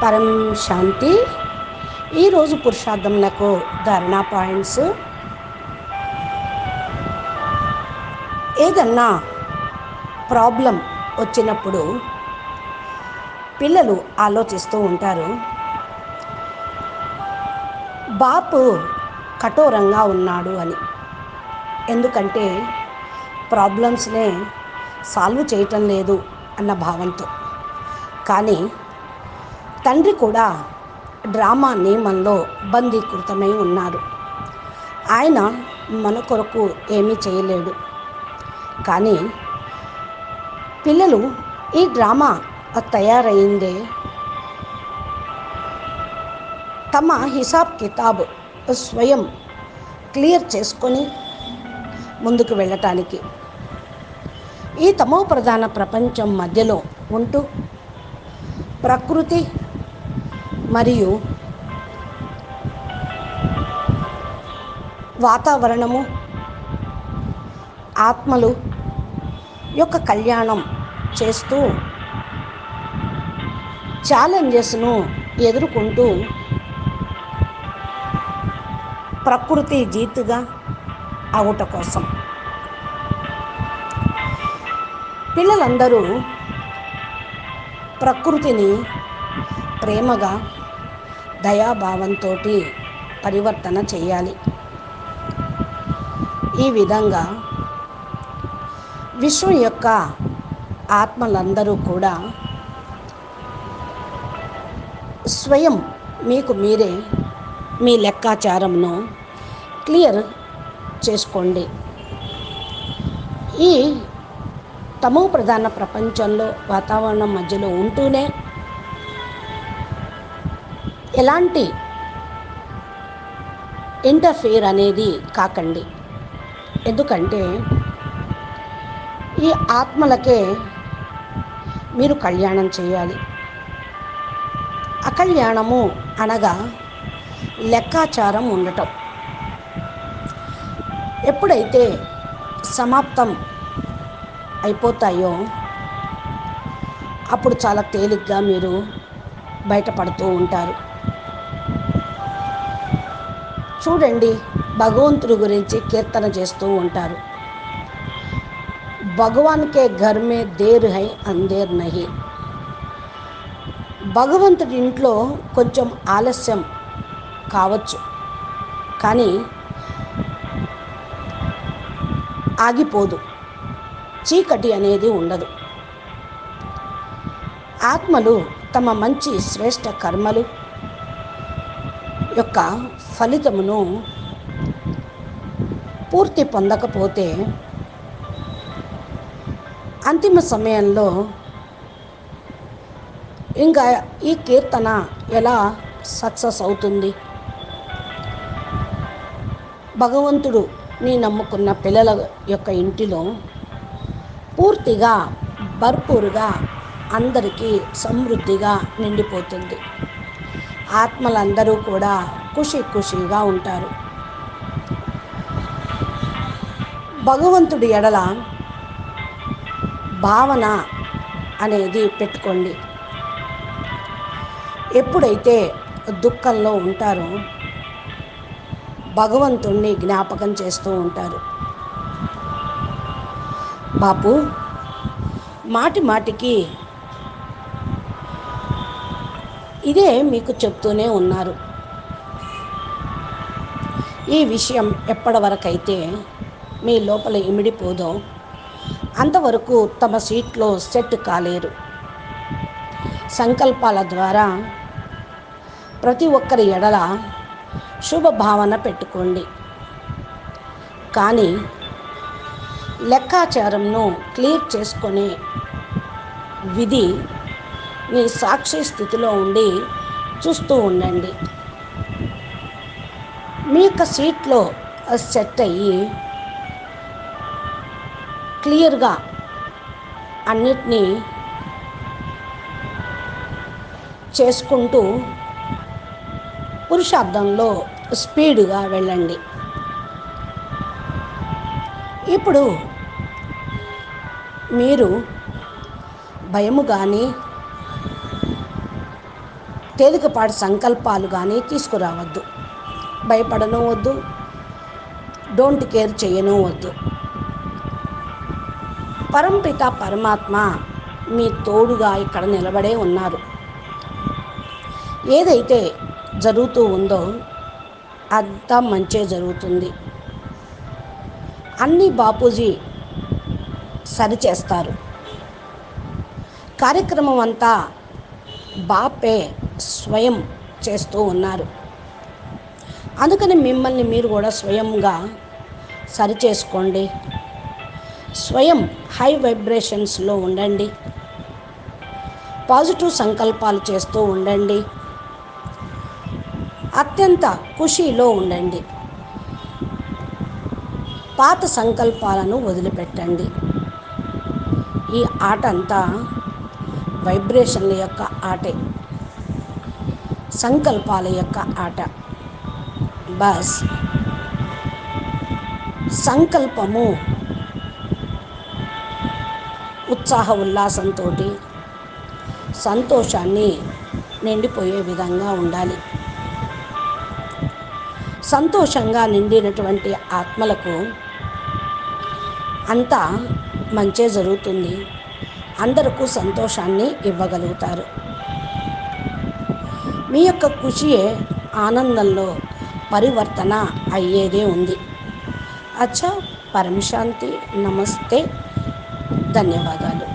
పరం శాంతి. ఈరోజు పురుషార్థంలకు ధారణా పాయింట్స్. ఏదన్నా ప్రాబ్లం వచ్చినప్పుడు పిల్లలు ఆలోచిస్తూ ఉంటారు, బాపు కఠోరంగా ఉన్నాడు అని. ఎందుకంటే ప్రాబ్లమ్స్నే సాల్వ్ చేయటం లేదు అన్న భావంతో. కానీ తండ్రి కూడా డ్రామా నియమంలో బందీకృతమై ఉన్నారు. ఆయన మన కొరకు ఏమీ చేయలేడు. కానీ పిల్లలు ఈ డ్రామా తయారైందే తమ హిసాబ్ కితాబ్ స్వయం క్లియర్ చేసుకొని ముందుకు వెళ్ళటానికి. ఈ తమో ప్రధాన ప్రపంచం మధ్యలో ఉంటూ ప్రకృతి మరియు వాతావరణము, ఆత్మలు యొక్క కళ్యాణం చేస్తూ ఛాలెంజెస్ను ఎదుర్కొంటూ ప్రకృతి జీతుగా అవుట కోసం పిల్లలందరూ ప్రకృతిని ప్రేమగా, దయాభావంతో పరివర్తన చేయాలి. ఈ విధంగా విశ్వం యొక్క ఆత్మలందరూ కూడా స్వయం మీకు మీరే మీ లెక్కాచారంను క్లియర్ చేసుకోండి. ఈ తమో ప్రధాన ప్రపంచంలో వాతావరణం మధ్యలో ఉంటూనే ఎలాంటి ఇంటర్ఫియర్ అనేది కాకండి. ఎందుకంటే ఈ ఆత్మలకే మీరు కళ్యాణం చేయాలి. అకళ్యాణము అనగా లెక్కాచారం ఉండటం. ఎప్పుడైతే సమాప్తం అయిపోతాయో అప్పుడు చాలా తేలిగ్గా మీరు బయటపడుతూ ఉంటారు. చూడండి, భగవంతుడి గురించి కీర్తన చేస్తూ ఉంటారు. భగవాన్ కే ఘర్ మే దేర్ హై అందేర్ నహి. భగవంతుడి ఇంట్లో కొంచెం ఆలస్యం కావచ్చు, కానీ ఆగిపోదు. చీకటి అనేది ఉండదు. ఆత్మలు తమ మంచి శ్రేష్ట కర్మలు యొక్క ఫలితమును పూర్తి పొందకపోతే అంతిమ సమయంలో ఇంకా ఈ కీర్తన ఎలా సక్సెస్ అవుతుంది? భగవంతుడు నీ నమ్ముకున్న పిల్లల యొక్క ఇంటిలో పూర్తిగా భర్పూరుగా అందరికీ సమృద్ధిగా నిండిపోతుంది. ఆత్మలందరూ కూడా ఖుషీగా ఉంటారు. భగవంతుడి ఎడల భావన అనేది పెట్టుకోండి. ఎప్పుడైతే దుఃఖంలో ఉంటారో భగవంతుణ్ణి జ్ఞాపకం చేస్తూ ఉంటారు. బాపు మాటికి ఇదే మీకు చెప్తూనే ఉన్నారు. ఈ విషయం ఎప్పటి వరకైతే మీ లోపల ఇమిడిపోదో అంతవరకు తమ సీట్లో సెట్ కాలేరు. సంకల్పాల ద్వారా ప్రతి ఒక్కరి ఎడల శుభభావన పెట్టుకోండి. కానీ లెక్కాచారంను క్లియర్ చేసుకునే విధి మీ సాక్షి స్థితిలో ఉండి చూస్తూ ఉండండి. మీ యొక్క సీట్లో సెట్ అయ్యి క్లియర్గా అన్నిటినీ చేసుకుంటూ పురుషార్థంలో స్పీడ్గా వెళ్ళండి. ఇప్పుడు మీరు భయము కానీ తేలికపాటి సంకల్పాలు కానీ తీసుకురావద్దు. భయపడను వద్దు, డోంట్ కేర్ చేయను వద్దు. పరంపిత పరమాత్మ మీ తోడుగా ఇక్కడ నిలబడే ఉన్నారు. ఏదైతే జరుగుతూ ఉందో అంతా మంచే జరుగుతుంది. అన్నీ బాపూజీ సరిచేస్తారు. కార్యక్రమం అంతా బాపే స్వయం చేస్తూ ఉన్నారు. అందుకని మిమ్మల్ని మీరు కూడా స్వయంగా సరిచేసుకోండి. స్వయం హై వైబ్రేషన్స్లో ఉండండి. పాజిటివ్ సంకల్పాలు చేస్తూ ఉండండి. అత్యంత ఖుషీలో ఉండండి. పాత సంకల్పాలను వదిలిపెట్టండి. ఈ ఆట అంతా వైబ్రేషన్ల యొక్క ఆటే, సంకల్పాల యొక్క ఆట. బస్ సంకల్పము ఉత్సాహ ఉల్లాసంతో సంతోషాన్ని నిండిపోయే విధంగా ఉండాలి. సంతోషంగా నిండినటువంటి ఆత్మలకు అంతా మంచే జరుగుతుంది. అందరికీ సంతోషాన్ని ఇవ్వగలుగుతారు. మీ యొక్క ఖుషియే ఆనందంలో పరివర్తన అయ్యేదే ఉంది. అచ్చా, పరమశాంతి. నమస్తే, ధన్యవాదాలు.